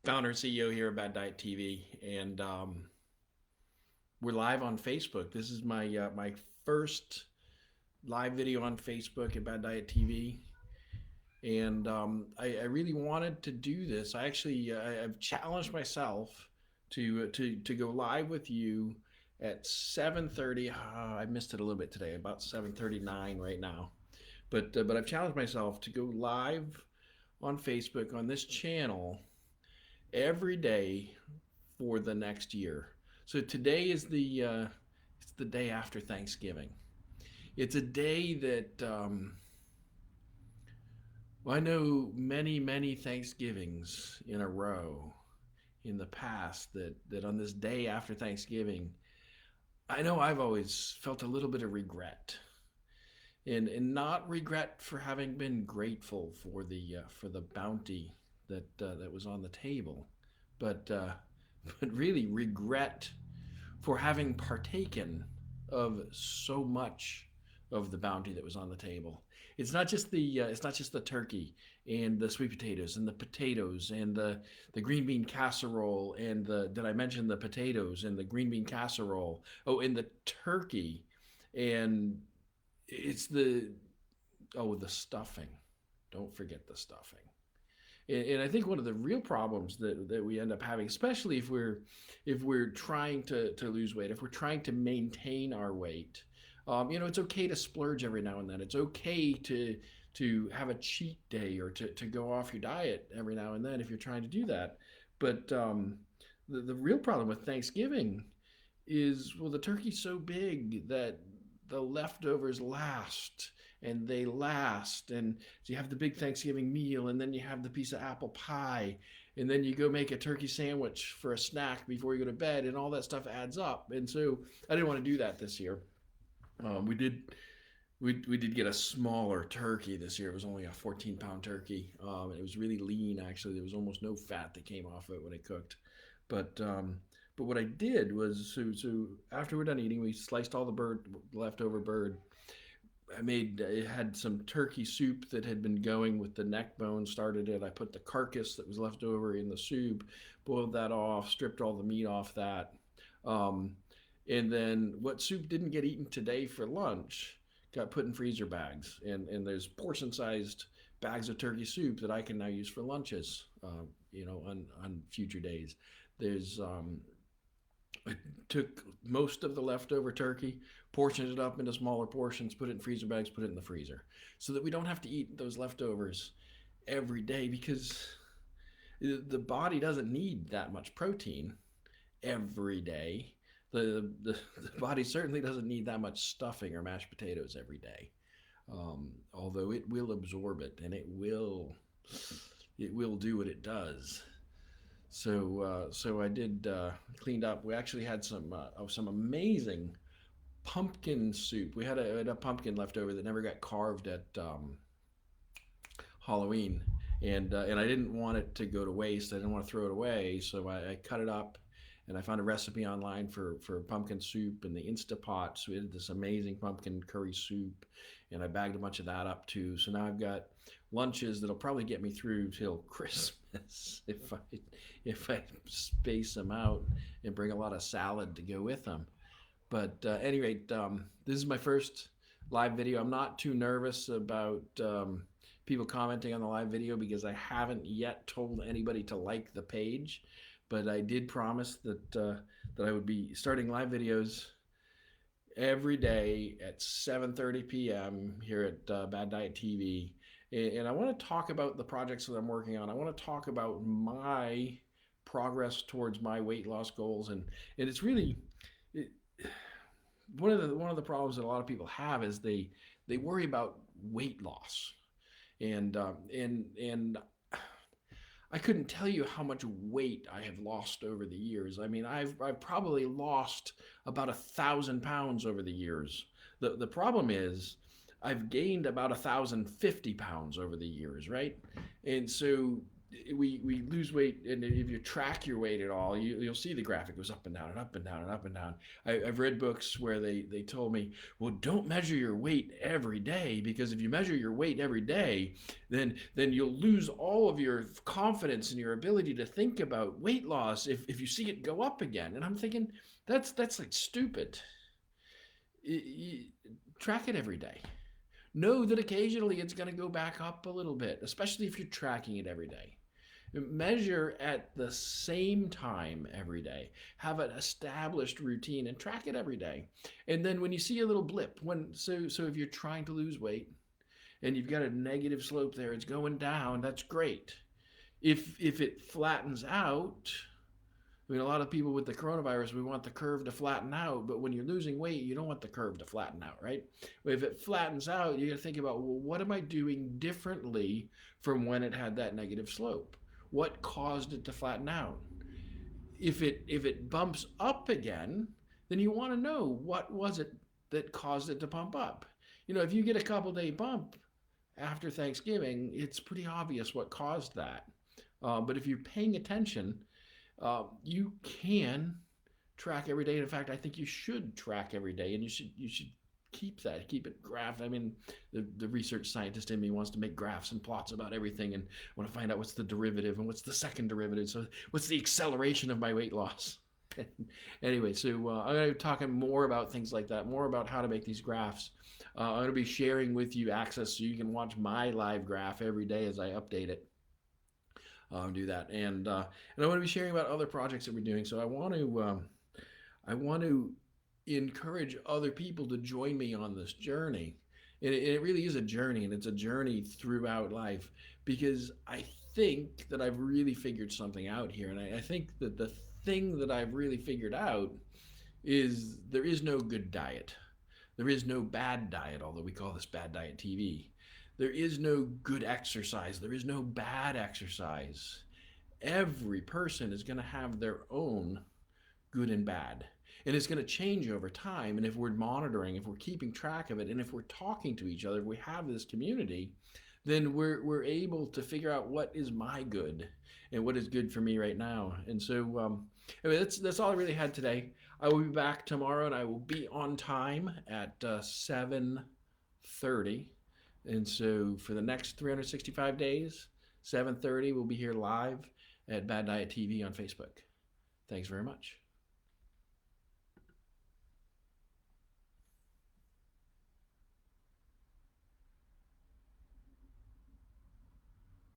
Founder and CEO here at Bad Diet TV, and we're live on Facebook. This is my first live video on Facebook at Bad Diet TV, and I really wanted to do this. I've challenged myself to go live with you at 7:30. I missed it a little bit today, about 7:39 right now. But I've challenged myself to go live on Facebook on this channel every day for the next year. So today is it's the day after Thanksgiving. It's a day that well, I know many Thanksgivings in a row in the past that on this day after Thanksgiving, I know I've always felt a little bit of regret, and not regret for having been grateful for the bounty that was on the table, but but really regret for having partaken of so much of the bounty that was on the table. It's not just the turkey and the sweet potatoes and the potatoes and the green bean casserole and the did I mention the potatoes and the green bean casserole? Oh, and the turkey, and it's the stuffing. Don't forget the stuffing. And I think one of the real problems that we end up having, especially if we're trying to lose weight, if we're trying to maintain our weight, it's okay to splurge every now and then. It's okay to have a cheat day or to go off your diet every now and then if you're trying to do that. But the real problem with Thanksgiving is, well, the turkey's so big that the leftovers last and they last. And so you have the big Thanksgiving meal, and then you have the piece of apple pie, and then you go make a turkey sandwich for a snack before you go to bed, and all that stuff adds up. And so I didn't want to do that this year. We did we did get a smaller turkey this year. It was only a 14-pound turkey. It was really lean, actually. There was almost no fat that came off it when it cooked. But but what I did was, so after we're done eating, we sliced all the leftover bird. I had some turkey soup that had been going with the neck bone. Started it. I put the carcass that was left over in the soup, boiled that off, stripped all the meat off that. Um, and then what soup didn't get eaten today for lunch got put in freezer bags. And there's portion sized bags of turkey soup that I can now use for lunches, on future days. There's I took most of the leftover turkey, portioned it up into smaller portions, put it in freezer bags, put it in the freezer, so that we don't have to eat those leftovers every day, because the body doesn't need that much protein every day. The body certainly doesn't need that much stuffing or mashed potatoes every day. Although it will absorb it, and it will do what it does. So I did cleaned up. We actually had some amazing pumpkin soup. We had a pumpkin left over that never got carved at Halloween, and I didn't want it to go to waste. I didn't want to throw it away, so I cut it up, and I found a recipe online for pumpkin soup and the Instapot. So we did this amazing pumpkin curry soup, and I bagged a bunch of that up too. So now I've got lunches that'll probably get me through till Christmas if I space them out and bring a lot of salad to go with them. But at any rate, this is my first live video. I'm not too nervous about people commenting on the live video because I haven't yet told anybody to like the page. But I did promise that I would be starting live videos every day at 7:30 p.m. here at Bad Diet TV. And I want to talk about the projects that I'm working on. I want to talk about my progress towards my weight loss goals, and it's really it, one of the problems that a lot of people have is they worry about weight loss, and I couldn't tell you how much weight I have lost over the years. I mean, I've probably lost about 1,000 pounds over the years. The problem is I've gained about 1,050 pounds over the years, right? And so we lose weight, and if you track your weight at all, you'll see the graphic goes up and down and up and down and up and down. I've read books where they told me, well, don't measure your weight every day, because if you measure your weight every day, then you'll lose all of your confidence and your ability to think about weight loss if you see it go up again. And I'm thinking, that's like stupid. Y- Track it every day. Know that occasionally it's going to go back up a little bit, especially if you're tracking it every day. Measure at the same time every day. Have an established routine and track it every day. And then when you see a little blip, so if you're trying to lose weight and you've got a negative slope there, it's going down, that's great. If it flattens out, I mean, a lot of people with the coronavirus, we want the curve to flatten out, but when you're losing weight, you don't want the curve to flatten out, right? If it flattens out, you got to think about, well, what am I doing differently from when it had that negative slope? What caused it to flatten out? If it bumps up again, then you want to know what was it that caused it to bump up. If you get a couple day bump after Thanksgiving, it's pretty obvious what caused that. But if you're paying attention, you can track every day. In fact, I think you should track every day, and you should keep it graphed. I mean, the research scientist in me wants to make graphs and plots about everything, and want to find out what's the derivative and what's the second derivative. So what's the acceleration of my weight loss? Anyway, so I'm going to be talking more about things like that, more about how to make these graphs. I'm going to be sharing with you access so you can watch my live graph every day as I update it. Do that, and I want to be sharing about other projects that we're doing. So I want to encourage other people to join me on this journey. And it really is a journey, and it's a journey throughout life, because I think that I've really figured something out here. And I think that the thing that I've really figured out is there is no good diet. There is no bad diet, although we call this Bad Diet TV. There is no good exercise. There is no bad exercise. Every person is going to have their own good and bad. And it's going to change over time. And if we're monitoring, if we're keeping track of it, and if we're talking to each other, if we have this community, then we're able to figure out what is my good and what is good for me right now. And so anyway, that's all I really had today. I will be back tomorrow, and I will be on time at 7:30. And so for the next 365 days, 7:30, we'll be here live at Bad Diet TV on Facebook. Thanks very much.